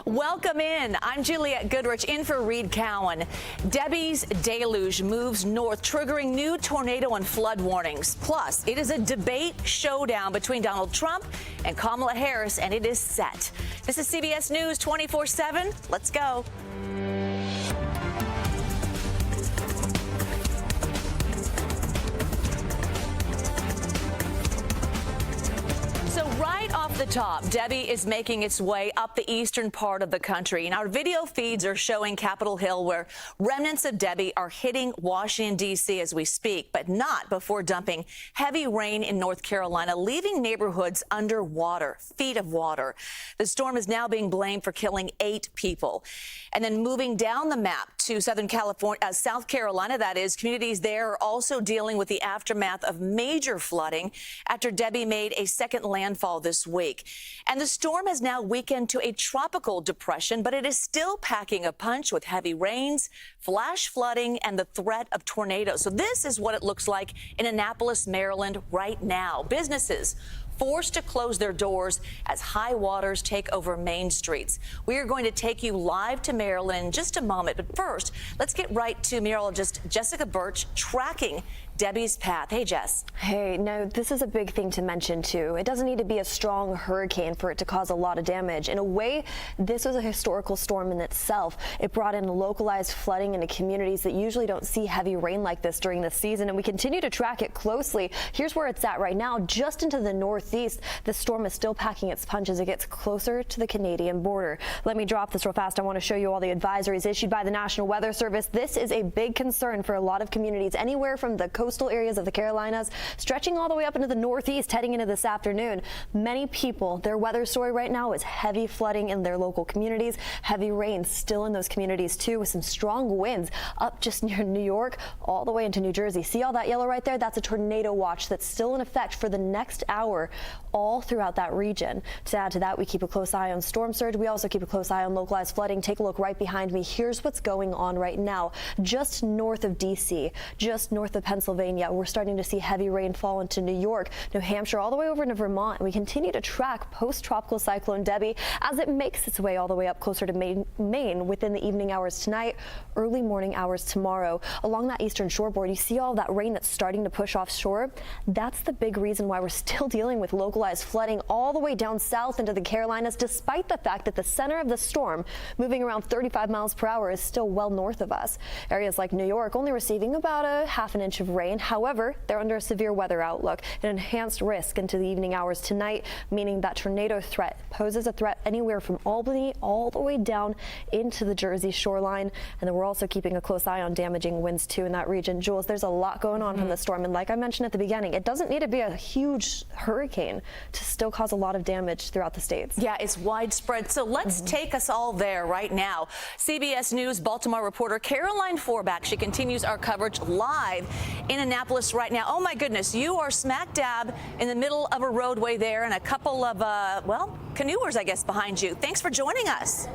Welcome in. I'm Juliette Goodrich in for Reed Cowan. Debby's deluge moves north, triggering new tornado and flood warnings. Plus, it is a debate showdown between Donald Trump and Kamala Harris, and it is set. This is CBS News 24/7. Let's go. Right off the top, Debby is making its way up the eastern part of the country. And our video feeds are showing Capitol Hill, where remnants of Debby are hitting Washington, D.C. as we speak, but not before dumping heavy rain in North Carolina, leaving neighborhoods underwater, feet of water. The storm is now being blamed for killing 8 people. And then moving down the map to South Carolina, that is, communities there are also dealing with the aftermath of major flooding after Debby made a second landfall this week. And the storm has now weakened to a tropical depression, but it is still packing a punch with heavy rains, flash flooding, and the threat of tornadoes. So this is what it looks like in Annapolis, Maryland right now. Businesses forced to close their doors as high waters take over main streets. We are going to take you live to Maryland in just a moment. But first, let's get right to meteorologist Jessica Birch tracking Debby's path. Hey, Jess. Hey, no, this is a big thing to mention, too. It doesn't need to be a strong hurricane for it to cause a lot of damage. In a way, this was a historical storm in itself. It brought in localized flooding into communities that usually don't see heavy rain like this during the season, and we continue to track it closely. Here's where it's at right now, just into the northeast. The storm is still packing its punch as it gets closer to the Canadian border. Let me drop this real fast. I want to show you all the advisories issued by the National Weather Service. This is a big concern for a lot of communities, anywhere from the coastal areas of the Carolinas, stretching all the way up into the northeast, heading into this afternoon. Many people, their weather story right now is heavy flooding in their local communities, heavy rain still in those communities too, with some strong winds up just near New York, all the way into New Jersey. See all that yellow right there? That's a tornado watch that's still in effect for the next hour all throughout that region. To add to that, we keep a close eye on storm surge. We also keep a close eye on localized flooding. Take a look right behind me. Here's what's going on right now. Just north of D.C., just north of Pennsylvania, we're starting to see heavy rainfall into New York, New Hampshire, all the way over to Vermont. And we continue to track post-tropical cyclone Debby as it makes its way all the way up closer to Maine within the evening hours tonight, early morning hours tomorrow. Along that eastern shoreboard, you see all that rain that's starting to push offshore. That's the big reason why we're still dealing with localized flooding all the way down south into the Carolinas, despite the fact that the center of the storm, moving around 35 miles per hour, is still well north of us. Areas like New York only receiving about a half an inch of rain. However, they're under a severe weather outlook, an enhanced risk into the evening hours tonight, meaning that tornado threat poses a threat anywhere from Albany all the way down into the Jersey shoreline. And then we're also keeping a close eye on damaging winds too in that region. Jules, there's a lot going on from the storm. And like I mentioned at the beginning, it doesn't need to be a huge hurricane to still cause a lot of damage throughout the states. Yeah, it's widespread. So let's take us all there right now. CBS News Baltimore reporter Caroline Forbach, she continues our coverage live in Annapolis right now. Oh my goodness, you are smack dab in the middle of a roadway there and a couple of, well, canoers, I guess, behind you. Thanks for joining us.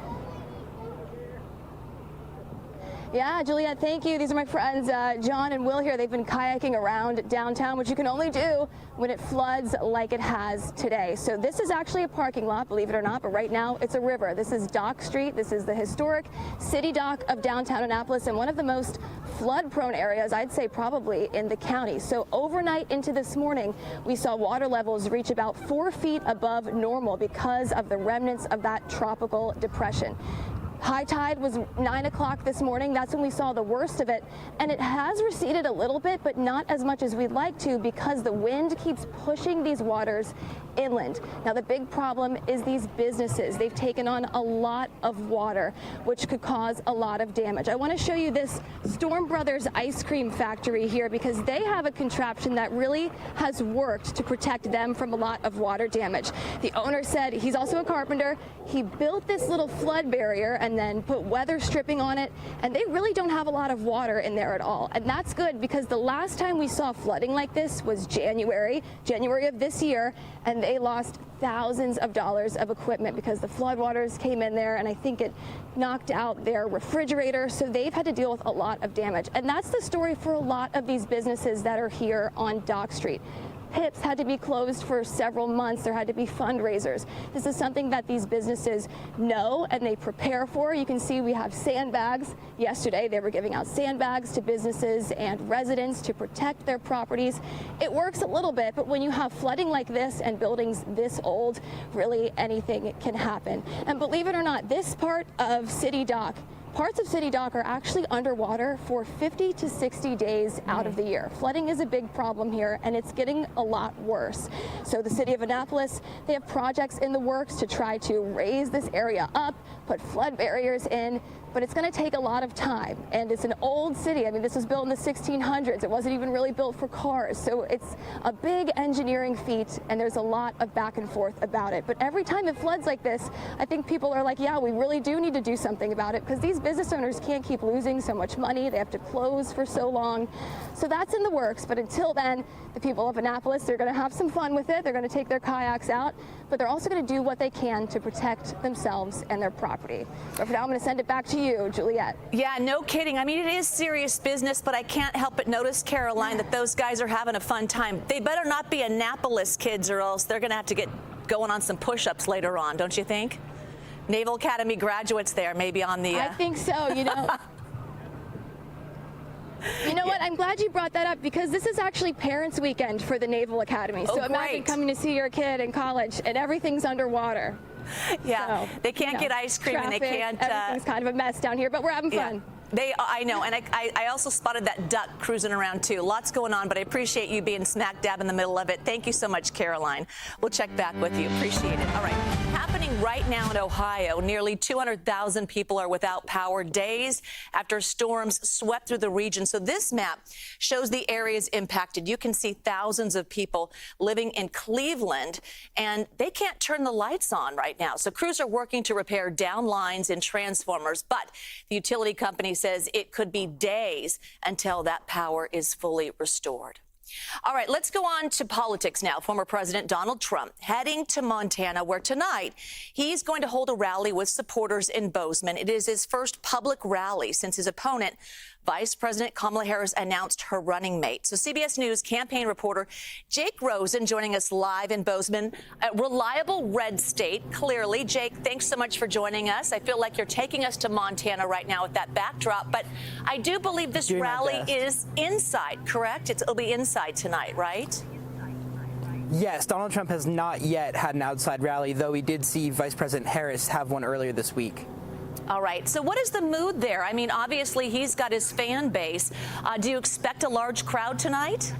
Yeah, Juliette, thank you. These are my friends, John and Will here. They've been kayaking around downtown, which you can only do when it floods like it has today. So this is actually a parking lot, believe it or not, but right now it's a river. This is Dock Street. This is the historic city dock of downtown Annapolis and one of the most flood-prone areas, I'd say probably in the county. So overnight into this morning, we saw water levels reach about 4 feet above normal because of the remnants of that tropical depression. High tide was 9 o'clock this morning. That's when we saw the worst of it. And it has receded a little bit, but not as much as we'd like to because the wind keeps pushing these waters inland. Now, the big problem is these businesses. They've taken on a lot of water, which could cause a lot of damage. I want to show you this Storm Brothers ice cream factory here because they have a contraption that really has worked to protect them from a lot of water damage. The owner said he's also a carpenter. He built this little flood barrier and then put weather stripping on it, and they really don't have a lot of water in there at all. And that's good because the last time we saw flooding like this was January of this year, and they lost thousands of dollars of equipment because the floodwaters came in there, and I think it knocked out their refrigerator, so they've had to deal with a lot of damage. And that's the story for a lot of these businesses that are here on Dock Street. pips had to be closed for several months. There had to be fundraisers. This is something that these businesses know and they prepare for. You can see we have sandbags. Yesterday, they were giving out sandbags to businesses and residents to protect their properties. It works a little bit, but when you have flooding like this and buildings this old, really anything can happen. And believe it or not, this part of City Dock, parts of City Dock are actually underwater for 50 to 60 days out of the year. Flooding is a big problem here, and it's getting a lot worse. So the city of Annapolis, they have projects in the works to try to raise this area up, put flood barriers in, but it's going to take a lot of time. And it's an old city. I mean, this was built in the 1600s. It wasn't even really built for cars. So it's a big engineering feat, and there's a lot of back and forth about it. But every time it floods like this, I think people are like, yeah, we really do need to do something about it, because these business owners can't keep losing so much money. They have to close for so long. So that's in the works. But until then, the people of Annapolis, they're going to have some fun with it. They're going to take their kayaks out, but they're also going to do what they can to protect themselves and their property. But for now, I'm going to send it back to you, Juliet. Yeah, no kidding. I mean, it is serious business, but I can't help but notice, Caroline, that those guys are having a fun time. They better not be Annapolis kids, or else they're going to have to get going on some push-ups later on, don't you think? Naval Academy graduates there, maybe on the... I think so, you know. You know what? I'm glad you brought that up, because this is actually Parents' Weekend for the Naval Academy. So imagine coming to see your kid in college and everything's underwater. Yeah, so, they can't get ice cream, traffic, and they can't... everything's kind of a mess down here, but we're having fun. I know, and I also spotted that duck cruising around too. Lots going on, but I appreciate you being smack dab in the middle of it. Thank you so much, Caroline. We'll check back with you. Appreciate it. All right. Happening right now in Ohio, nearly 200,000 people are without power days after storms swept through the region. So this map shows the areas impacted. You can see thousands of people living in Cleveland, and they can't turn the lights on right now. So crews are working to repair down lines and transformers, but the utility company says it could be days until that power is fully restored. All right, let's go on to politics now. Former President Donald Trump heading to Montana, where tonight he's going to hold a rally with supporters in Bozeman. It is his first public rally since his opponent, Vice President Kamala Harris, announced her running mate. So CBS News campaign reporter Jake Rosen joining us live in Bozeman, a reliable red state, clearly. Jake, thanks so much for joining us. I feel like you're taking us to Montana right now with that backdrop, but I do believe this rally is inside, correct? It'll be inside tonight, right? Yes, Donald Trump has not yet had an outside rally, though we did see Vice President Harris have one earlier this week. All right. So what is the mood there? I mean, obviously, he's got his fan base. Do you expect a large crowd tonight?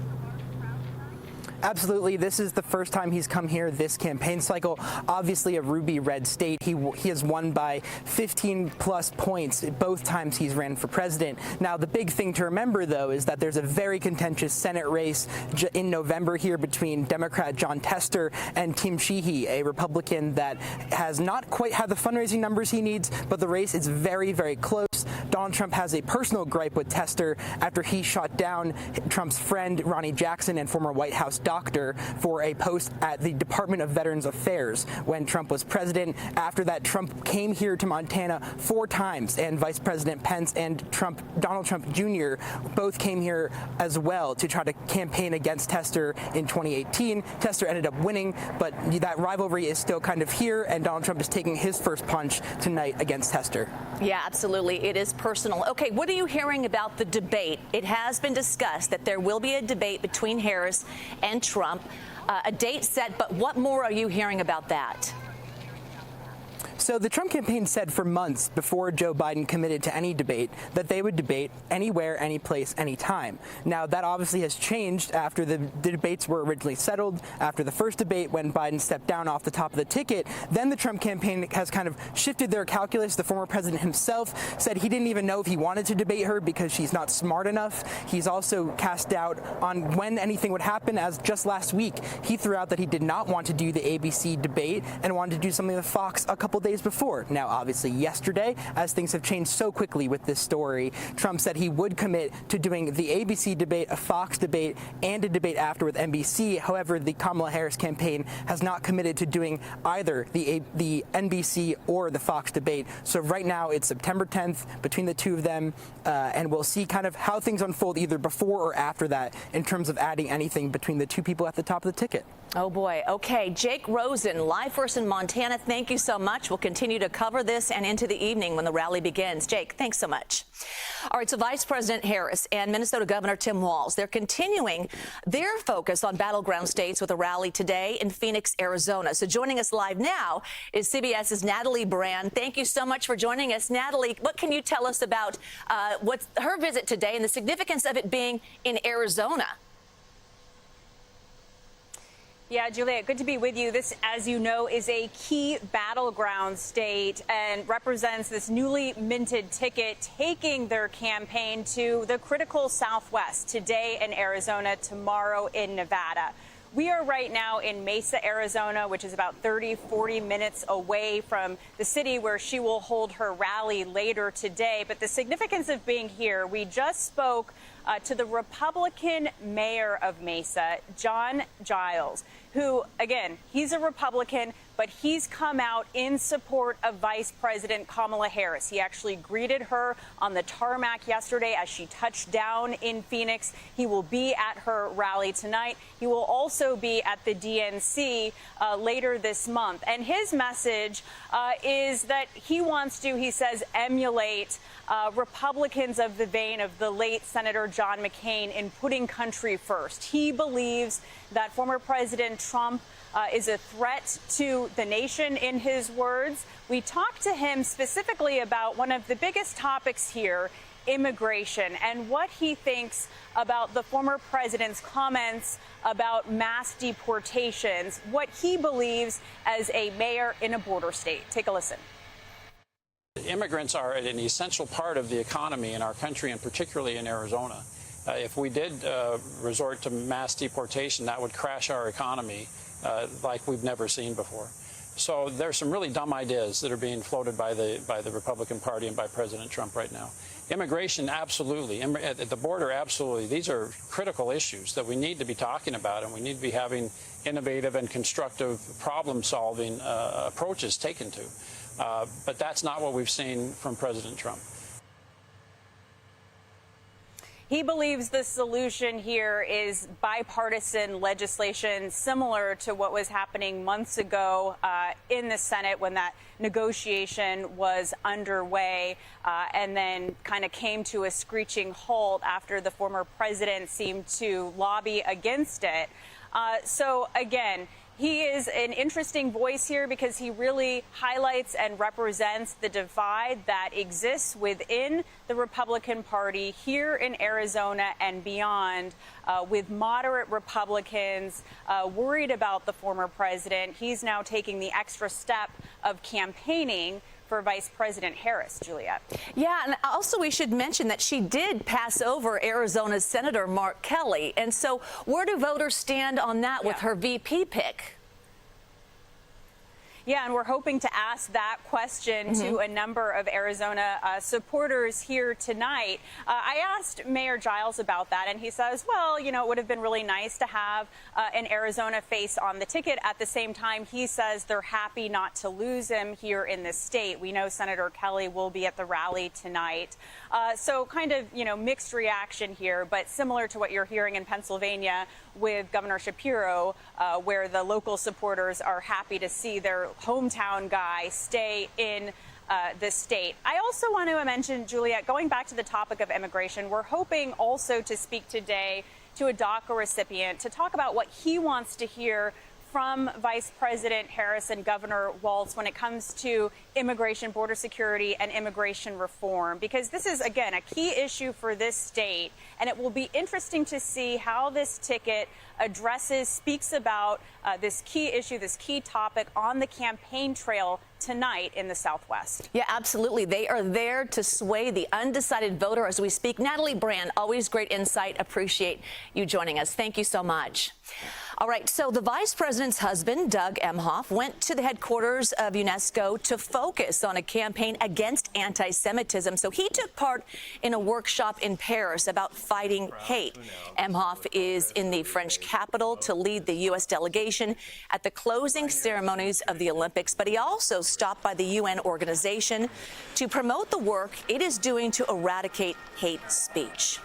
Absolutely. This is the first time he's come here this campaign cycle. Obviously a ruby red state. He has won by 15 plus points both times he's ran for president. Now, the big thing to remember, though, is that there's a very contentious Senate race in November here between Democrat Jon Tester and Tim Sheehy, a Republican that has not quite had the fundraising numbers he needs, but the race is very, very close. Donald Trump has a personal gripe with Tester after he shot down Trump's friend Ronnie Jackson and former White House doctor for a post at the Department of Veterans Affairs when Trump was president. After that, Trump came here to Montana 4 times, and Vice President Pence and Donald Trump Jr. both came here as well to try to campaign against Tester in 2018. Tester ended up winning, but that rivalry is still kind of here, and Donald Trump is taking his first punch tonight against Tester. Yeah, absolutely. It is personal. Okay, what are you hearing about the debate? It has been discussed that there will be a debate between Harris and Trump, a date set, but what more are you hearing about that? So the Trump campaign said for months before Joe Biden committed to any debate that they would debate anywhere, any place, any time. Now, that obviously has changed after the debates were originally settled, after the first debate when Biden stepped down off the top of the ticket. Then the Trump campaign has kind of shifted their calculus. The former president himself said he didn't even know if he wanted to debate her because she's not smart enough. He's also cast doubt on when anything would happen, as just last week he threw out that he did not want to do the ABC debate and wanted to do something with Fox a couple days days before. Now, obviously yesterday, as things have changed so quickly with this story, Trump said he would commit to doing the ABC debate, a Fox debate, and a debate after with NBC. However, the Kamala Harris campaign has not committed to doing either the NBC or the Fox debate. So right now it's September 10th between the two of them, and we'll see kind of how things unfold either before or after that in terms of adding anything between the two people at the top of the ticket. Oh, boy. Okay. Jake Rosen, live for us in Montana. Thank you so much. We'll continue to cover this and into the evening when the rally begins. Jake, thanks so much. All right. So Vice President Harris and Minnesota Governor Tim Walz, they're continuing their focus on battleground states with a rally today in Phoenix, Arizona. So joining us live now is CBS's Natalie Brand. Thank you so much for joining us. Natalie, what can you tell us about what's her visit today and the significance of it being in Arizona? Yeah, Juliet, good to be with you. This, as you know, is a key battleground state and represents this newly minted ticket taking their campaign to the critical Southwest today in Arizona, tomorrow in Nevada. We are right now in Mesa, Arizona, which is about 40 minutes away from the city where she will hold her rally later today. But the significance of being here, we just spoke to the Republican mayor of Mesa, John Giles, who, again, he's a Republican, but he's come out in support of Vice President Kamala Harris. He actually greeted her on the tarmac yesterday as she touched down in Phoenix. He will be at her rally tonight. He will also be at the DNC later this month. And his message is that he wants to, he says, emulate Republicans of the vein of the late Senator John McCain in putting country first. He believes that former President Trump is a threat to the nation, in his words. We talked to him specifically about one of the biggest topics here, immigration, and what he thinks about the former president's comments about mass deportations, what he believes as a mayor in a border state. Take a listen. Immigrants are an essential part of the economy in our country, and particularly in Arizona. If we did resort to mass deportation, that would crash our economy like we've never seen before. So there's some really dumb ideas that are being floated by the Republican Party and by President Trump right now. Immigration, absolutely. At the border, absolutely. These are critical issues that we need to be talking about, and we need to be having innovative and constructive problem-solving approaches taken to. But that's not what we've seen from President Trump. He believes the solution here is bipartisan legislation similar to what was happening months ago in the Senate when that negotiation was underway and then kind of came to a screeching halt after the former president seemed to lobby against it. So, again, he is an interesting voice here because he really highlights and represents the divide that exists within the Republican Party here in Arizona and beyond, with moderate Republicans worried about the former president. He's now taking the extra step of campaigning for Vice President Harris, Juliet. Yeah, and also we should mention that she did pass over Arizona's Senator Mark Kelly. And so where do voters stand on that with her VP pick? Yeah, and we're hoping to ask that question to a number of Arizona supporters here tonight. I asked Mayor Giles about that, and he says, well, you know, it would have been really nice to have an Arizona face on the ticket. At the same time, he says they're happy not to lose him here in this state. We know Senator Kelly will be at the rally tonight. So kind of, you know, mixed reaction here, but similar to what you're hearing in Pennsylvania with Governor Shapiro, where the local supporters are happy to see their hometown guy stay in the state. I also want to mention, Juliet, going back to the topic of immigration, we're hoping also to speak today to a DACA recipient to talk about what he wants to hear from Vice President Harris and Governor Walz when it comes to immigration, border security, and immigration reform, because this is, again, a key issue for this state, and it will be interesting to see how this ticket speaks about this key issue, this key topic on the campaign trail tonight in the Southwest. Yeah, absolutely. They are there to sway the undecided voter as we speak. Natalie Brand, always great insight. Appreciate you joining us. Thank you so much. All right, so the vice president's husband, Doug Emhoff, went to the headquarters of UNESCO to focus on a campaign against anti-Semitism. So he took part in a workshop in Paris about fighting hate. Emhoff is in the French capital to lead the U.S. delegation at the closing ceremonies of the Olympics, but he also stopped by the UN organization to promote the work it is doing to eradicate hate speech.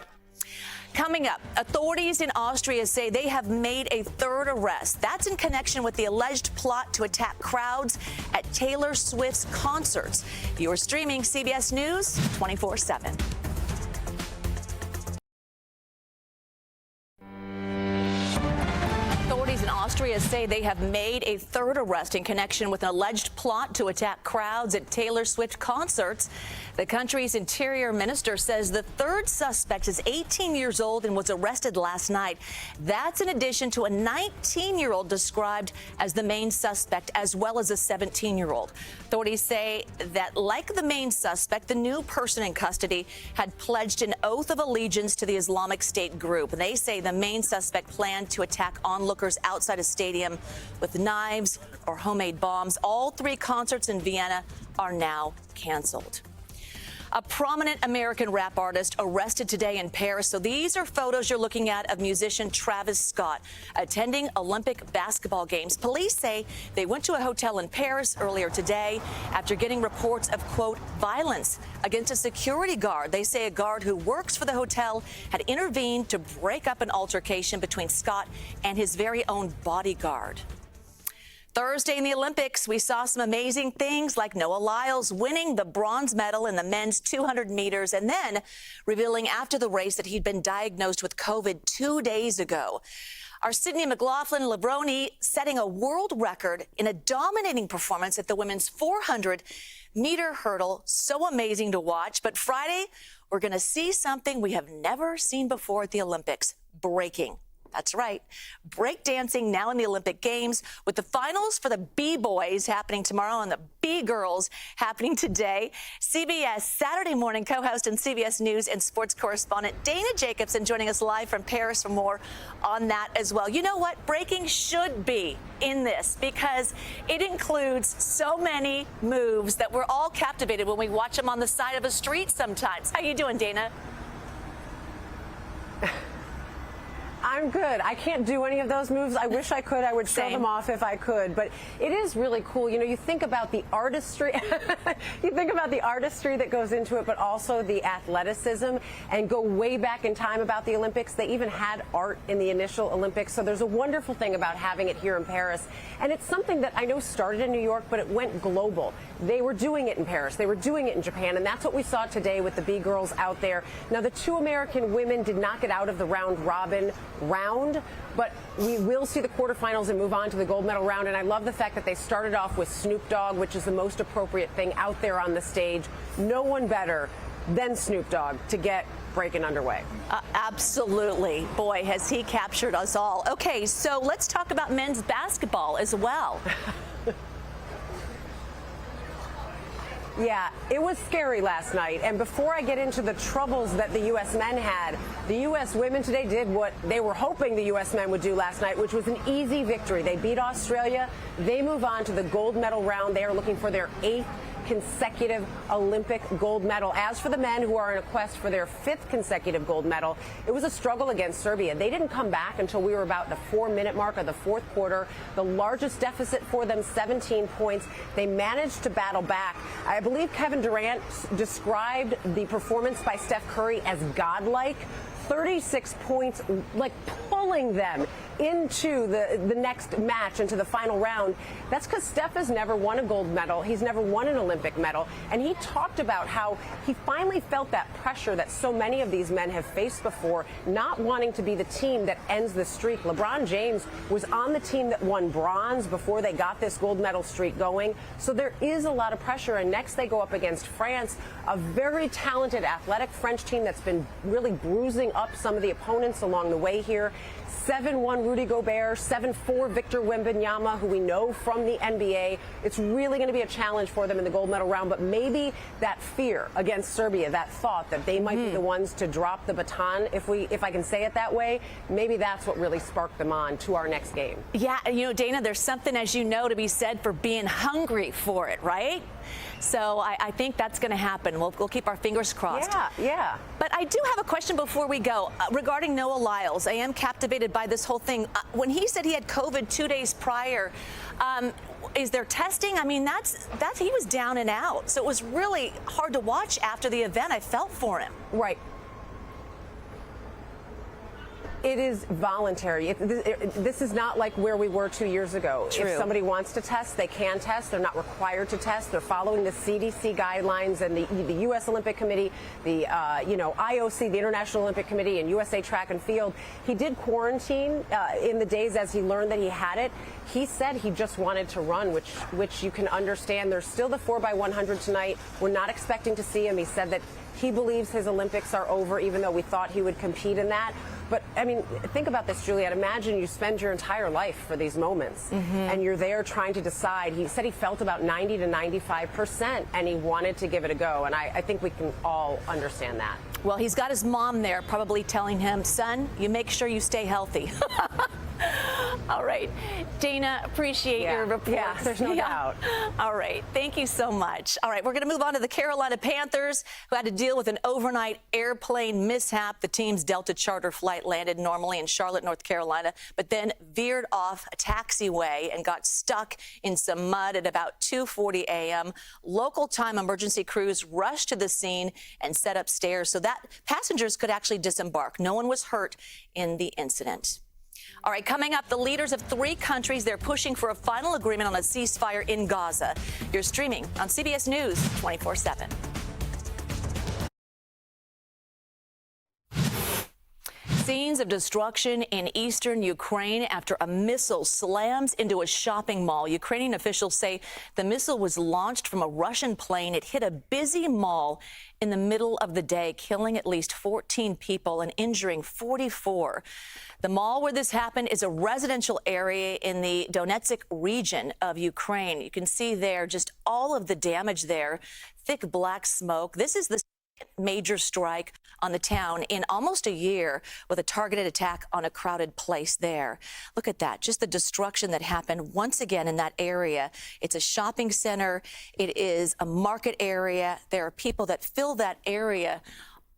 Coming up, authorities in Austria say they have made a third arrest. That's in connection with the alleged plot to attack crowds at Taylor Swift's concerts. You're streaming CBS News 24/7. Authorities in Austria say they have made a third arrest in connection with an alleged plot to attack crowds at Taylor Swift concerts. The country's interior minister says the third suspect is 18 years old and was arrested last night. That's in addition to a 19-year-old described as the main suspect, as well as a 17-year-old. Authorities say that, like the main suspect, the new person in custody had pledged an oath of allegiance to the Islamic State group. And they say the main suspect planned to attack onlookers outside a stadium with knives or homemade bombs. All three concerts in Vienna are now canceled. A prominent American rap artist arrested today in Paris. So these are photos you're looking at of musician Travis Scott attending Olympic basketball games. Police say they went to a hotel in Paris earlier today after getting reports of, quote, violence against a security guard. They say a guard who works for the hotel had intervened to break up an altercation between Scott and his very own bodyguard. Thursday in the Olympics, we saw some amazing things like Noah Lyles winning the bronze medal in the men's 200 meters and then revealing after the race that he'd been diagnosed with COVID 2 days ago. Our Sydney McLaughlin-Levrone setting a world record in a dominating performance at the women's 400-meter hurdle. So amazing to watch. But Friday, we're going to see something we have never seen before at the Olympics: breaking. That's right. Breakdancing now in the Olympic Games, with the finals for the B-boys happening tomorrow and the B-girls happening today. CBS Saturday morning co-host and CBS News and sports correspondent Dana Jacobson joining us live from Paris for more on that as well. You know what? Breaking should be in this because it includes so many moves that we're all captivated when we watch them on the side of a street sometimes. How you doing, Dana? I'm good. I can't do any of those moves. I wish I could. I would show them off if I could. But it is really cool. You know, you think about the artistry. You think about the artistry that goes into it, but also the athleticism, and go way back in time about the Olympics. They even had art in the initial Olympics. So there's a wonderful thing about having it here in Paris. And it's something that I know started in New York, but it went global. They were doing it in Paris. They were doing it in Japan. And that's what we saw today with the B-girls out there. Now, the two American women did not get out of the round-robin round, but we will see the quarterfinals and move on to the gold medal round. And I love the fact that they started off with Snoop Dogg, which is the most appropriate thing out there on the stage. No one better than Snoop Dogg to get breaking underway. Absolutely. Boy, has he captured us all. Okay, so let's talk about men's basketball as well. Yeah, it was scary last night. And before I get into the troubles that the U.S. men had, the U.S. women today did what they were hoping the U.S. men would do last night, which was an easy victory. They beat Australia. They move on to the gold medal round. They are looking for their 8th consecutive Olympic gold medal. As for the men, who are in a quest for their 5th consecutive gold medal, it was a struggle against Serbia. They didn't come back until we were about the 4-minute mark of the fourth quarter. The largest deficit for them, 17 points. They managed to battle back. I believe Kevin Durant described the performance by Steph Curry as godlike. 36 points, like pulling them into the next match, into the final round. That's because Steph has never won a gold medal. He's never won an Olympic medal. And he talked about how he finally felt that pressure that so many of these men have faced before, not wanting to be the team that ends the streak. LeBron James was on the team that won bronze before they got this gold medal streak going. So there is a lot of pressure. And next they go up against France, a very talented, athletic French team that's been really bruising up some of the opponents along the way here. 7-1 Rudy Gobert, 7-4 Victor Wembanyama, who we know from the NBA. It's really going to be a challenge for them in the gold medal round, but maybe that fear against Serbia, that thought that they might be the ones to drop the baton, if I can say it that way, maybe that's what really sparked them on to our next game. Yeah, you know, Dana, there's something, as you know, to be said for being hungry for it, right? So I think that's going to happen. We'll keep our fingers crossed. Yeah. But I do have a question before we go regarding Noah Lyles. I am captivated by this whole thing. When he said he had COVID 2 days prior, is there testing? I mean, that's he was down and out. So it was really hard to watch after the event. I felt for him. Right. It is voluntary. This is not like where we were 2 years ago. True. If somebody wants to test, they can test. They're not required to test. They're following the CDC guidelines and the U.S. Olympic Committee, the IOC, the International Olympic Committee, and USA Track and Field. He did quarantine in the days as he learned that he had it. He said he just wanted to run, which you can understand. There's still the 4x100 tonight. We're not expecting to see him. He said that he believes his Olympics are over, even though we thought he would compete in that. But, I mean, think about this, Juliette. Imagine you spend your entire life for these moments, and you're there trying to decide. He said he felt about 90 to 95%, and he wanted to give it a go. And I think we can all understand that. Well, he's got his mom there probably telling him, son, you make sure you stay healthy. All right. Dana, appreciate your report. Yeah, there's no doubt. All right. Thank you so much. All right. We're going to move on to the Carolina Panthers, who had to deal with an overnight airplane mishap. The team's Delta charter flight landed normally in Charlotte, North Carolina, but then veered off a taxiway and got stuck in some mud at about 2:40 a.m. Local time emergency crews rushed to the scene and set up stairs so that passengers could actually disembark. No one was hurt in the incident. All right, coming up, the leaders of 3 countries, they're pushing for a final agreement on a ceasefire in Gaza. You're streaming on CBS News 24/7. Scenes of destruction in eastern Ukraine after a missile slams into a shopping mall. Ukrainian officials say the missile was launched from a Russian plane. It hit a busy mall in the middle of the day, killing at least 14 people and injuring 44. The mall where this happened is a residential area in the Donetsk region of Ukraine. You can see there just all of the damage there, thick black smoke. This is the major strike on the town in almost a year, with a targeted attack on a crowded place there. Look at that, just the destruction that happened once again in that area. It's a shopping center. It is a market area. There are people that fill that area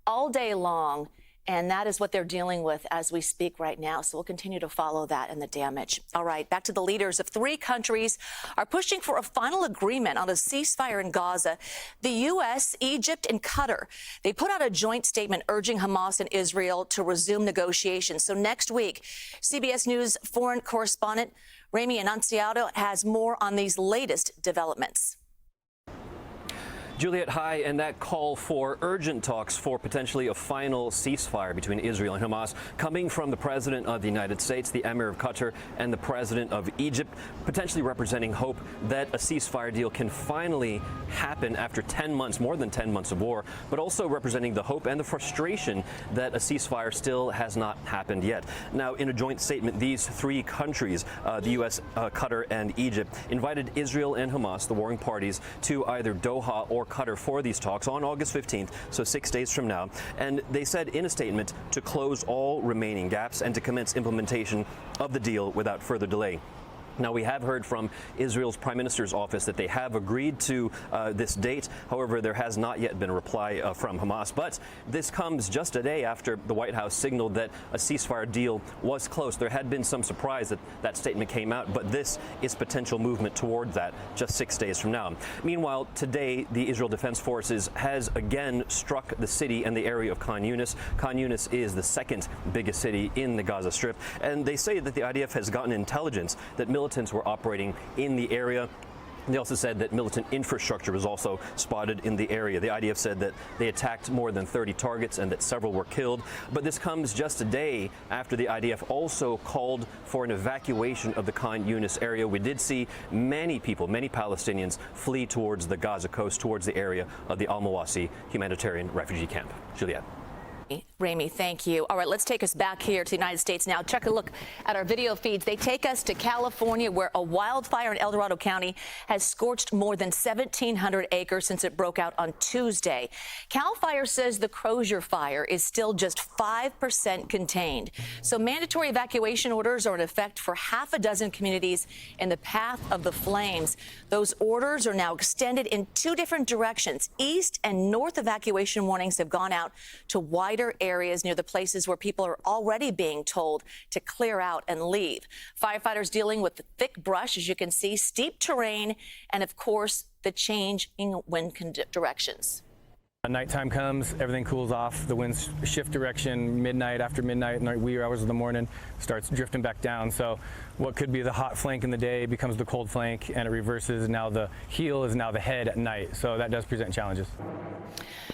all day long, and that is what they're dealing with as we speak right now. So we'll continue to follow that and the damage. All right, back to the leaders of 3 countries are pushing for a final agreement on a ceasefire in Gaza. The U.S., Egypt, and Qatar, they put out a joint statement urging Hamas and Israel to resume negotiations. So next week, CBS News foreign correspondent Rami Annunziato has more on these latest developments. Juliette, hi, and that call for urgent talks for potentially a final ceasefire between Israel and Hamas coming from the President of the United States, the Emir of Qatar, and the President of Egypt, potentially representing hope that a ceasefire deal can finally happen after 10 months, more than 10 months of war, but also representing the hope and the frustration that a ceasefire still has not happened yet. Now, in a joint statement, these 3 countries, the U.S., Qatar, and Egypt, invited Israel and Hamas, the warring parties, to either Doha or Qatar for these talks on August 15th, so 6 days from now. And they said in a statement to close all remaining gaps and to commence implementation of the deal without further delay. Now, we have heard from Israel's Prime Minister's office that they have agreed to this date. However, there has not yet been a reply from Hamas. But this comes just a day after the White House signaled that a ceasefire deal was close. There had been some surprise that that statement came out, but this is potential movement toward that just 6 days from now. Meanwhile, today, the Israel Defense Forces has again struck the city and the area of Khan Yunis. Khan Yunis is the second biggest city in the Gaza Strip, and they say that the IDF has gotten intelligence that militants were operating in the area. They also said that militant infrastructure was also spotted in the area. The IDF said that they attacked more than 30 targets and that several were killed. But this comes just a day after the IDF also called for an evacuation of the Khan Yunis area. We did see many people, many Palestinians, flee towards the Gaza coast, towards the area of the Al-Mawasi humanitarian refugee camp. Juliette. Ramey, thank you. All right, let's take us back here to the United States now. Check a look at our video feeds. They take us to California, where a wildfire in El Dorado County has scorched more than 1,700 acres since it broke out on Tuesday. CAL FIRE says the Crozier fire is still just 5% contained. So mandatory evacuation orders are in effect for half a dozen communities in the path of the flames. Those orders are now extended in two different directions. East and north evacuation warnings have gone out to wider areas near the places where people are already being told to clear out and leave. Firefighters dealing with the thick brush, as you can see, steep terrain, and of course, the changing wind directions. Nighttime comes, everything cools off, the winds shift direction after midnight, in the wee hours of the morning, starts drifting back down. So what could be the hot flank in the day becomes the cold flank, and it reverses. Now the heel is now the head at night. So that does present challenges.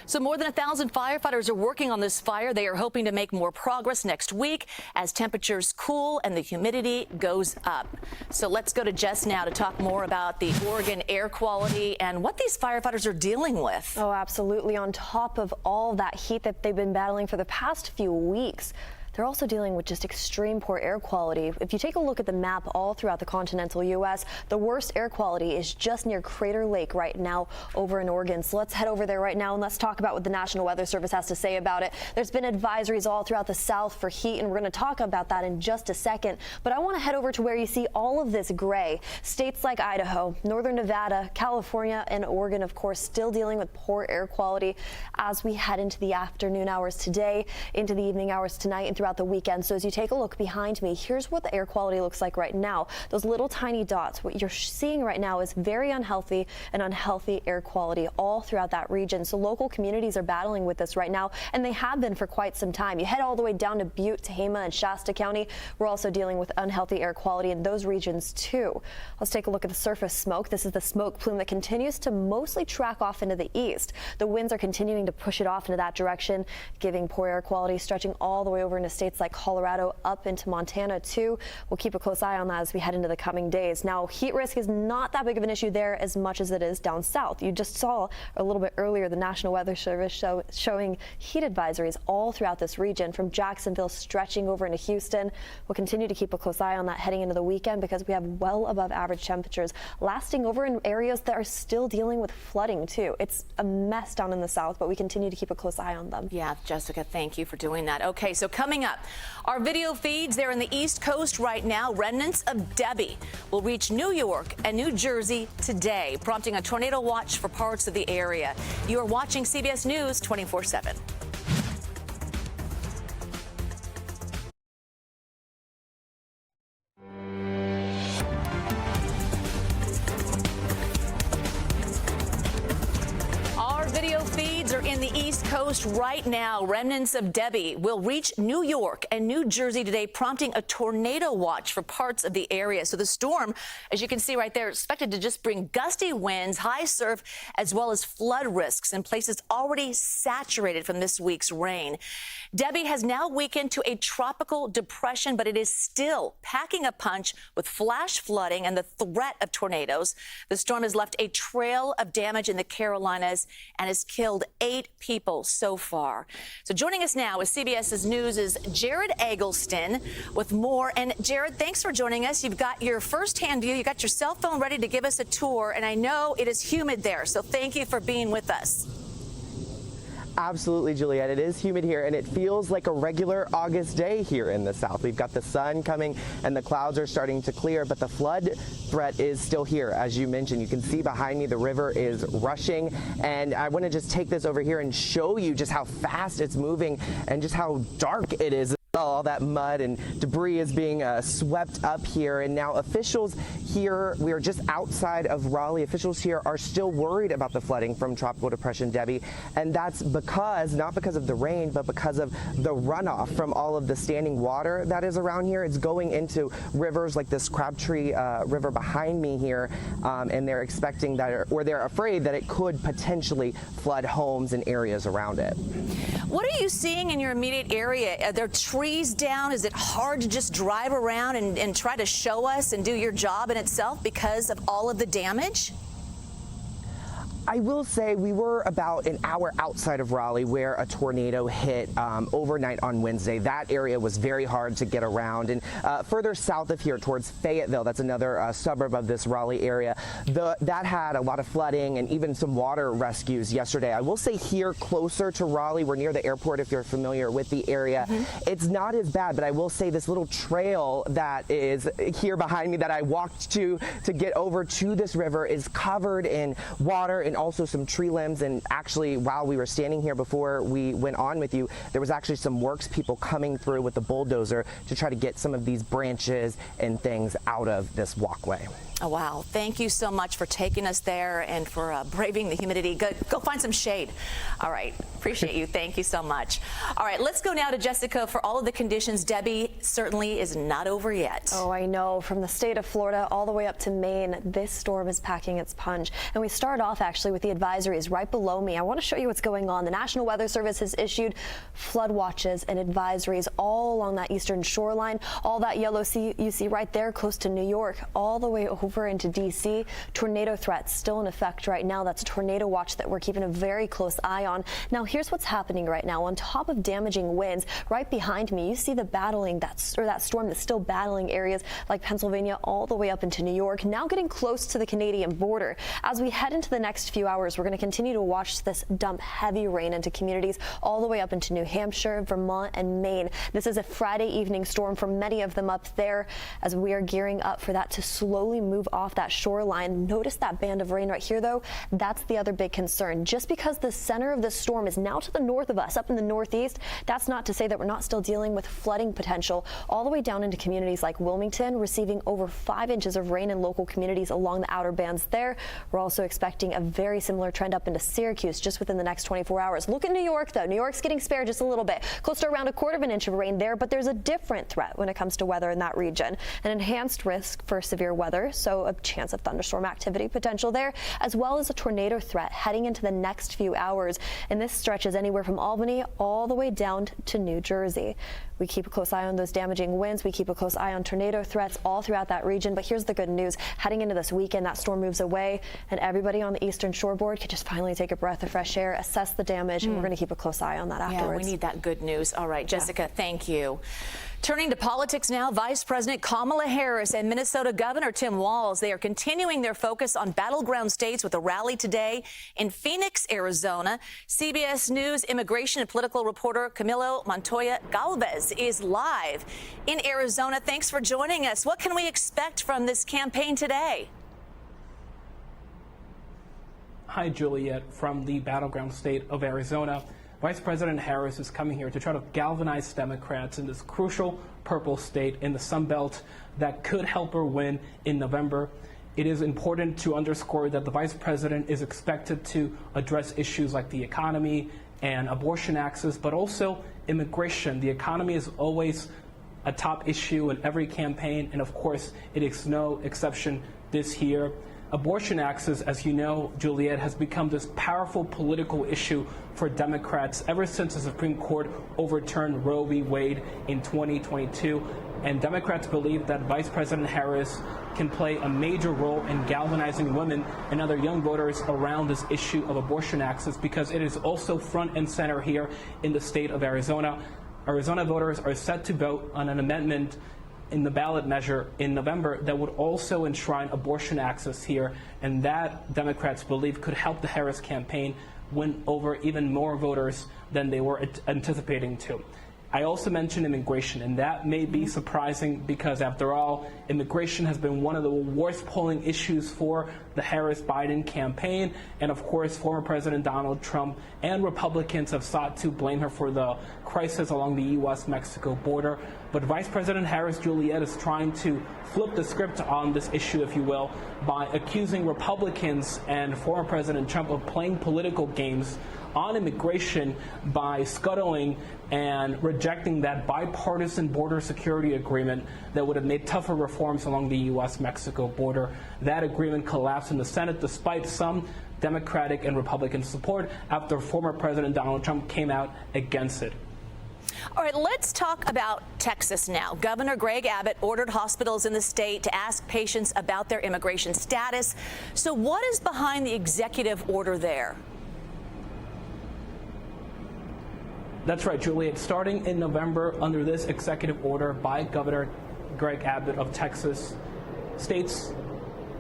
So more than 1,000 firefighters are working on this fire. They are hoping to make more progress next week as temperatures cool and the humidity goes up. So let's go to Jess now to talk more about the Oregon air quality and what these firefighters are dealing with. Oh, absolutely. On top of all that heat that they've been battling for the past few weeks, they're also dealing with just extreme poor air quality. If you take a look at the map all throughout the continental U.S., the worst air quality is just near Crater Lake right now over in Oregon. So let's head over there right now and let's talk about what the National Weather Service has to say about it. There's been advisories all throughout the South for heat, and we're going to talk about that in just a second. But I want to head over to where you see all of this gray. States like Idaho, Northern Nevada, California, and Oregon, of course, still dealing with poor air quality as we head into the afternoon hours today, into the evening hours tonight, and throughout the weekend. So as you take a look behind me, here's what the air quality looks like right now. Those little tiny dots, what you're seeing right now is very unhealthy and unhealthy air quality all throughout that region. So local communities are battling with this right now, and they have been for quite some time. You head all the way down to Butte, Tehama, and Shasta County. We're also dealing with unhealthy air quality in those regions too. Let's take a look at the surface smoke. This is the smoke plume that continues to mostly track off into the east. The winds are continuing to push it off into that direction, giving poor air quality stretching all the way over into states like Colorado, up into Montana too. We'll keep a close eye on that as we head into the coming days. Now, heat risk is not that big of an issue there as much as it is down south. You just saw a little bit earlier the National Weather Service showing heat advisories all throughout this region, from Jacksonville stretching over into Houston. We'll continue to keep a close eye on that heading into the weekend because we have well above average temperatures lasting over in areas that are still dealing with flooding too. It's a mess down in the south, but we continue to keep a close eye on them. Yeah, Jessica, thank you for doing that. Okay, so coming up, our video feeds there in the East Coast right now. Remnants of Debby will reach New York and New Jersey today, prompting a tornado watch for parts of the area. You are watching CBS News 24/7. Video feeds are in the East Coast right now. Remnants of Debby will reach New York and New Jersey today, prompting a tornado watch for parts of the area. So the storm, as you can see right there, is expected to just bring gusty winds, high surf, as well as flood risks in places already saturated from this week's rain. Debby has now weakened to a tropical depression, but it is still packing a punch with flash flooding and the threat of tornadoes. The storm has left a trail of damage in the Carolinas and has killed 8 people so far. So joining us now with CBS News' Jared Eggleston with more. And Jared, thanks for joining us. You've got your firsthand view. You got your cell phone ready to give us a tour. And I know it is humid there. So thank you for being with us. Absolutely, Juliet. It is humid here, and it feels like a regular August day here in the south. We've got the sun coming, and the clouds are starting to clear, but the flood threat is still here. As you mentioned, you can see behind me the river is rushing, and I want to just take this over here and show you just how fast it's moving and just how dark it is. All that mud and debris is being swept up here, and now officials here, we are just outside of Raleigh, officials here are still worried about the flooding from Tropical Depression Debby, and that's because, not because of the rain, but because of the runoff from all of the standing water that is around here. It's going into rivers like this Crabtree River behind me here, and they're expecting that, or they're afraid that it could potentially flood homes and areas around it. What are you seeing in your immediate area? Are there trees down? Is it hard to just drive around and try to show us and do your job in itself because of all of the damage? I will say we were about an hour outside of Raleigh where a tornado hit overnight on Wednesday. That area was very hard to get around. And further south of here towards Fayetteville, that's another suburb of this Raleigh area, that had a lot of flooding and even some water rescues yesterday. I will say here closer to Raleigh, we're near the airport if you're familiar with the area. It's not as bad, but I will say this little trail that is here behind me that I walked to get over to this river is covered in water and also some tree limbs. And actually, while we were standing here before we went on with you, there was actually some works people coming through with the bulldozer to try to get some of these branches and things out of this walkway. Oh, wow. Thank you so much for taking us there and for braving the humidity. Go find some shade. All right. Appreciate you. Thank you so much. All right. Let's go now to Jessica for all of the conditions. Debbie, certainly is not over yet. Oh, I know. From the state of Florida all the way up to Maine, this storm is packing its punch. And we start off actually with the advisories right below me. I want to show you what's going on. The National Weather Service has issued flood watches and advisories all along that eastern shoreline. All that yellow you see right there close to New York, all the way over into D.C. Tornado threats still in effect right now. That's a tornado watch that we're keeping a very close eye on. Now, here's what's happening right now. On top of damaging winds, right behind me, you see the battling that storm that's still battling areas like Pennsylvania all the way up into New York, now getting close to the Canadian border. As we head into the next few hours, we're going to continue to watch this dump heavy rain into communities all the way up into New Hampshire, Vermont, and Maine. This is a Friday evening storm for many of them up there as we are gearing up for that to slowly move off that shoreline. Notice that band of rain right here, though. That's the other big concern. Just because the center of the storm is now to the north of us, up in the northeast, that's not to say that we're not still dealing with flooding potential all the way down into communities like Wilmington, receiving over 5 inches of rain in local communities along the outer bands there. We're also expecting a very similar trend up into Syracuse just within the next 24 hours. Look at New York, though. New York's getting spared just a little bit, close to around 1/4 of an inch of rain there, but there's a different threat when it comes to weather in that region. An enhanced risk for severe weather, so a chance of thunderstorm activity potential there, as well as a tornado threat heading into the next few hours. And this stretches anywhere from Albany all the way down to New Jersey. We keep a close eye on those damaging winds. We keep a close eye on tornado threats all throughout that region. But here's the good news. Heading into this weekend, that storm moves away, and everybody on the eastern shoreboard could just finally take a breath of fresh air, assess the damage, and we're going to keep a close eye on that afterwards. Yeah, we need that good news. All right, Jessica, thank you. Turning to politics now, Vice President Kamala Harris and Minnesota Governor Tim Walz, they are continuing their focus on battleground states with a rally today in Phoenix, Arizona. CBS News immigration and political reporter Camilo Montoya Galvez is live in Arizona. Thanks for joining us. What can we expect from this campaign today? Hi, Juliet, from the battleground state of Arizona. Vice President Harris is coming here to try to galvanize Democrats in this crucial purple state in the Sun Belt that could help her win in November. It is important to underscore that the vice president is expected to address issues like the economy and abortion access, but also immigration. The economy is always a top issue in every campaign, and of course, it is no exception this year. Abortion access, as you know, Juliet, has become this powerful political issue for Democrats ever since the Supreme Court overturned Roe v. Wade in 2022. And Democrats believe that Vice President Harris can play a major role in galvanizing women and other young voters around this issue of abortion access, because it is also front and center here in the state of Arizona. Arizona voters are set to vote on an amendment in the ballot measure in November that would also enshrine abortion access here, and that Democrats believe could help the Harris campaign win over even more voters than they were anticipating to. I also mentioned immigration, and that may be surprising because, after all, immigration has been one of the worst polling issues for the Harris-Biden campaign. And, of course, former President Donald Trump and Republicans have sought to blame her for the crisis along the U.S.-Mexico border. But Vice President Harris, Juliet, is trying to flip the script on this issue, if you will, by accusing Republicans and former President Trump of playing political games on immigration by scuttling and rejecting that bipartisan border security agreement that would have made tougher reforms along the U.S.-Mexico border. That agreement collapsed in the Senate despite some Democratic and Republican support after former President Donald Trump came out against it. All right, let's talk about Texas now. Governor Greg Abbott ordered hospitals in the state to ask patients about their immigration status. So what is behind the executive order there? That's right, Juliet. Starting in November, under this executive order by Governor Greg Abbott of Texas, states'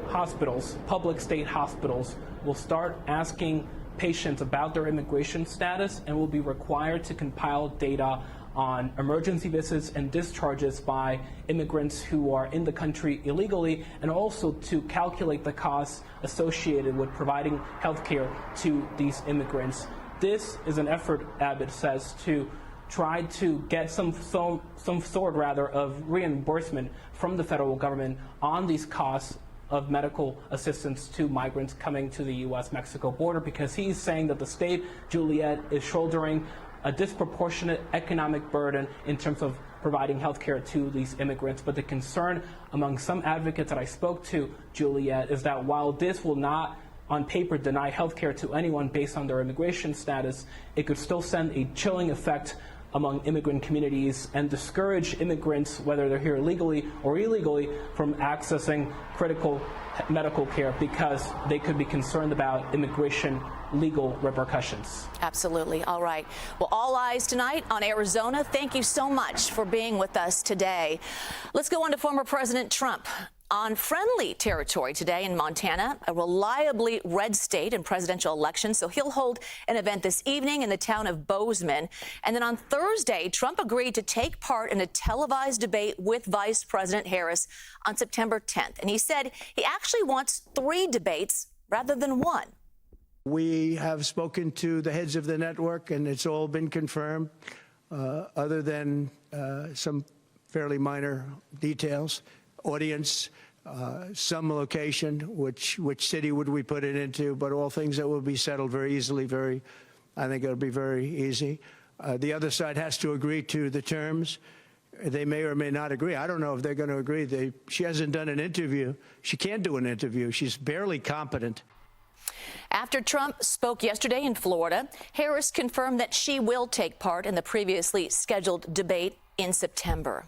hospitals, public state hospitals, will start asking patients about their immigration status and will be required to compile data on emergency visits and discharges by immigrants who are in the country illegally, and also to calculate the costs associated with providing health care to these immigrants. This is an effort, Abbott says, to try to get some sort of reimbursement from the federal government on these costs of medical assistance to migrants coming to the U.S.-Mexico border, because he's saying that the state, Juliet, is shouldering a disproportionate economic burden in terms of providing health care to these immigrants. But the concern among some advocates that I spoke to, Juliet, is that while this will not on paper deny health care to anyone based on their immigration status, it could still send a chilling effect among immigrant communities and discourage immigrants, whether they're here legally or illegally, from accessing critical medical care because they could be concerned about immigration legal repercussions. Absolutely. All right. Well, all eyes tonight on Arizona. Thank you so much for being with us today. Let's go on to former President Trump. On friendly territory today in Montana, a reliably red state in presidential elections. So he'll hold an event this evening in the town of Bozeman. And then on Thursday, Trump agreed to take part in a televised debate with Vice President Harris on September 10th. And he said he actually wants 3 debates rather than 1. We have spoken to the heads of the network, and it's all been confirmed, other than some fairly minor details. Audience, some location, which city would we put it into, but all things that will be settled very easily. I think it'll be very easy. The other side has to agree to the terms. They may or may not agree. I don't know if they're going to agree. She hasn't done an interview. She can't do an interview. She's barely competent. After Trump spoke yesterday in Florida, Harris confirmed that she will take part in the previously scheduled debate in September.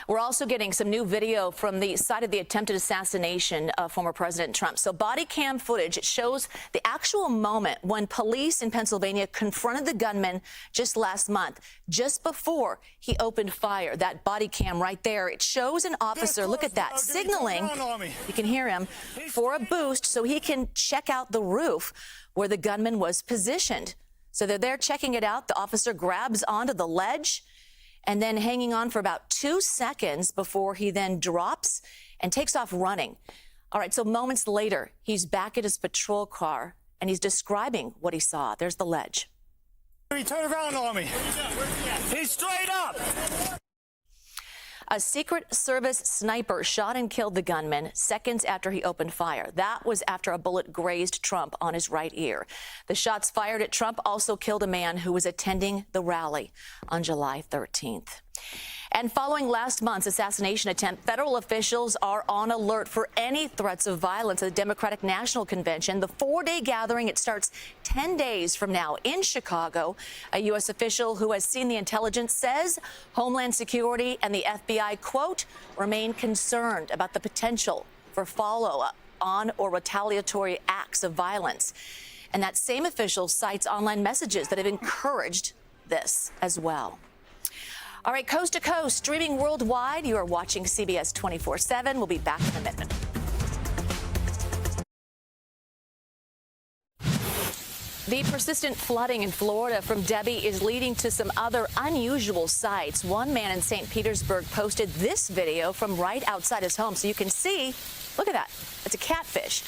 We're also getting some new video from the site of the attempted assassination of former President Trump. So body cam footage shows the actual moment when police in Pennsylvania confronted the gunman just last month, just before he opened fire. That body cam right there, it shows an officer, look at that, signaling, you can hear him, for a boost so he can check out the roof where the gunman was positioned. So they're there checking it out. The officer grabs onto the ledge and then hanging on for about 2 seconds before he then drops and takes off running. All right, so moments later, he's back at his patrol car, and he's describing what he saw. There's the ledge. He turned around on me. He's straight up. A Secret Service sniper shot and killed the gunman seconds after he opened fire. That was after a bullet grazed Trump on his right ear. The shots fired at Trump also killed a man who was attending the rally on July 13th. And following last month's assassination attempt, federal officials are on alert for any threats of violence at the Democratic National Convention. The 4-day gathering, it starts 10 days from now in Chicago. A U.S. official who has seen the intelligence says Homeland Security and the FBI, quote, remain concerned about the potential for follow-up on or retaliatory acts of violence. And that same official cites online messages that have encouraged this as well. All right, coast to coast, streaming worldwide. You are watching CBS 24/7. We'll be back in a minute. The persistent flooding in Florida from Debby is leading to some other unusual sights. One man in St. Petersburg posted this video from right outside his home. So you can see, look at that. It's a catfish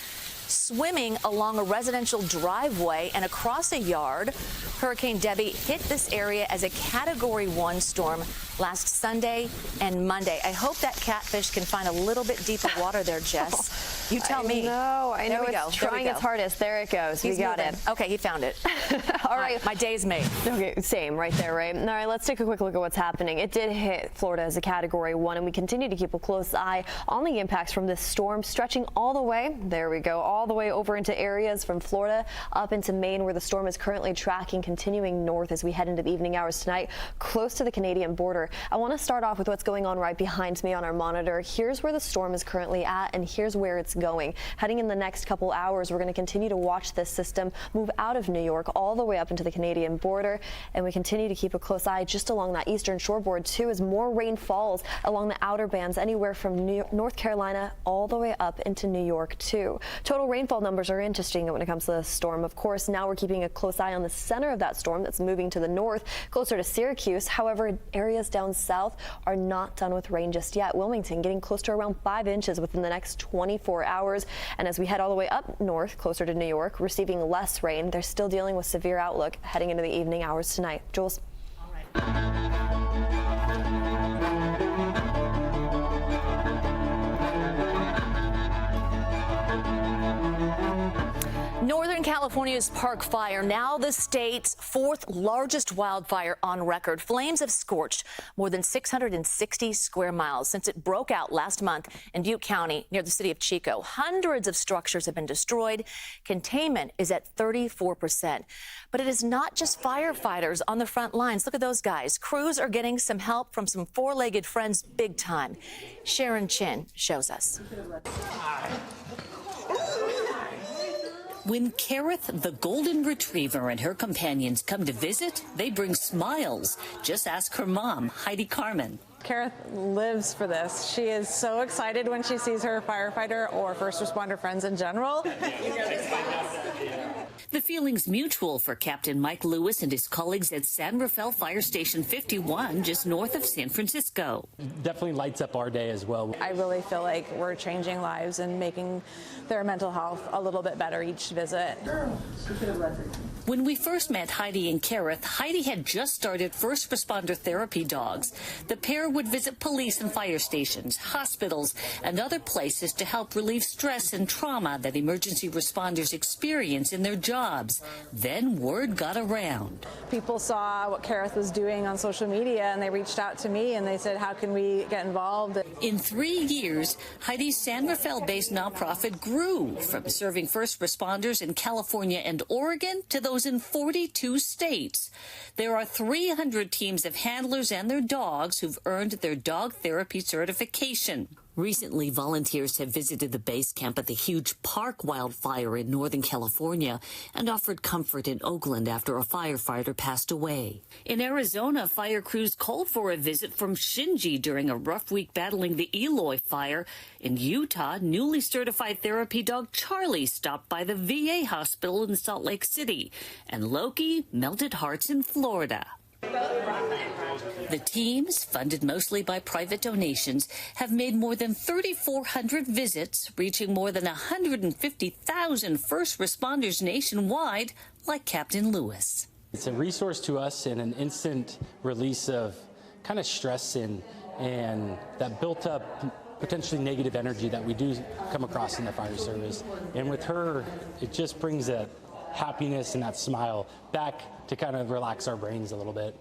swimming along a residential driveway and across a yard. Hurricane Debby hit this area as a Category 1 storm last Sunday and Monday. I hope that catfish can find a little bit deeper water there, Jess. You tell me. No, I know it's trying its hardest. There it goes. We got it. Okay, he found it. All right. My day's made. Okay, same right there, right? All right, let's take a quick look at what's happening. It did hit Florida as a Category 1, and we continue to keep a close eye on the impacts from this storm, stretching all the way, there we go, all the way over into areas from Florida up into Maine, where the storm is currently tracking, continuing north as we head into the evening hours tonight, close to the Canadian border. I want to start off with what's going on right behind me on our monitor. Here's where the storm is currently at, and here's where it's going. Heading in the next couple hours, we're going to continue to watch this system move out of New York all the way up into the Canadian border, and we continue to keep a close eye just along that eastern shoreboard too, as more rain falls along the outer bands anywhere from North Carolina all the way up into New York too. Total rainfall numbers are interesting when it comes to the storm. Of course, now we're keeping a close eye on the center of that storm that's moving to the north, closer to Syracuse. However, areas down south are not done with rain just yet. Wilmington getting close to around 5 inches within the next 24 hours. And as we head all the way up north, closer to New York, receiving less rain, they're still dealing with severe outlook heading into the evening hours tonight. Jules. All right. Northern California's Park Fire, now the state's 4th largest wildfire on record. Flames have scorched more than 660 square miles since it broke out last month in Butte County near the city of Chico. Hundreds of structures have been destroyed. Containment is at 34%. But it is not just firefighters on the front lines. Look at those guys. Crews are getting some help from some four-legged friends big time. Sharon Chin shows us. When Kareth, the golden retriever, and her companions come to visit, they bring smiles. Just ask her mom, Heidi Carmen. Kareth lives for this. She is so excited when she sees her firefighter or first responder friends in general. The feeling's mutual for Captain Mike Lewis and his colleagues at San Rafael Fire Station 51, just north of San Francisco. Definitely lights up our day as well. I really feel like we're changing lives and making their mental health a little bit better each visit. When we first met Heidi and Kareth, Heidi had just started first responder therapy dogs. The pair would visit police and fire stations, hospitals, and other places to help relieve stress and trauma that emergency responders experience in their jobs. Then word got around. People saw what Kareth was doing on social media, and they reached out to me and they said, how can we get involved? In 3 years, Heidi's San Rafael-based nonprofit grew from serving first responders in California and Oregon to those in 42 states. There are 300 teams of handlers and their dogs who've earned their dog therapy certification. Recently, volunteers have visited the base camp at the huge Park wildfire in Northern California and offered comfort in Oakland after a firefighter passed away. In Arizona, fire crews called for a visit from Shinji during a rough week battling the Eloy fire. In Utah, newly certified therapy dog Charlie stopped by the VA hospital in Salt Lake City. And Loki melted hearts in Florida. The teams, funded mostly by private donations, have made more than 3,400 visits, reaching more than 150,000 first responders nationwide, like Captain Lewis. It's a resource to us and an instant release of kind of stress and that built up potentially negative energy that we do come across in the fire service. And with her, it just brings that happiness and that smile back to kind of relax our brains a little bit.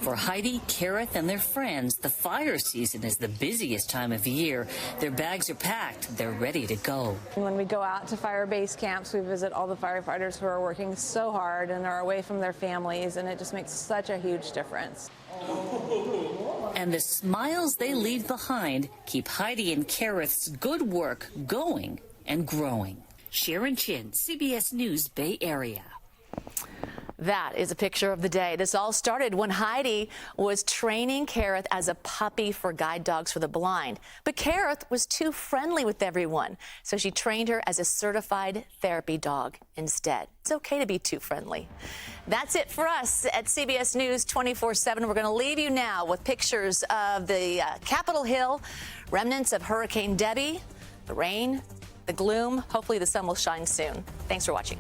For Heidi, Kareth, and their friends, the fire season is the busiest time of year. Their bags are packed. They're ready to go. When we go out to fire base camps, we visit all the firefighters who are working so hard and are away from their families, and it just makes such a huge difference. And the smiles they leave behind keep Heidi and Kareth's good work going and growing. Sharon Chin, CBS News, Bay Area. That is a picture of the day. This all started when Heidi was training Kareth as a puppy for guide dogs for the blind. But Kareth was too friendly with everyone, so she trained her as a certified therapy dog instead. It's okay to be too friendly. That's it for us at CBS News 24/7. We're going to leave you now with pictures of the Capitol Hill, remnants of Hurricane Debby, the rain, the gloom. Hopefully the sun will shine soon. Thanks for watching.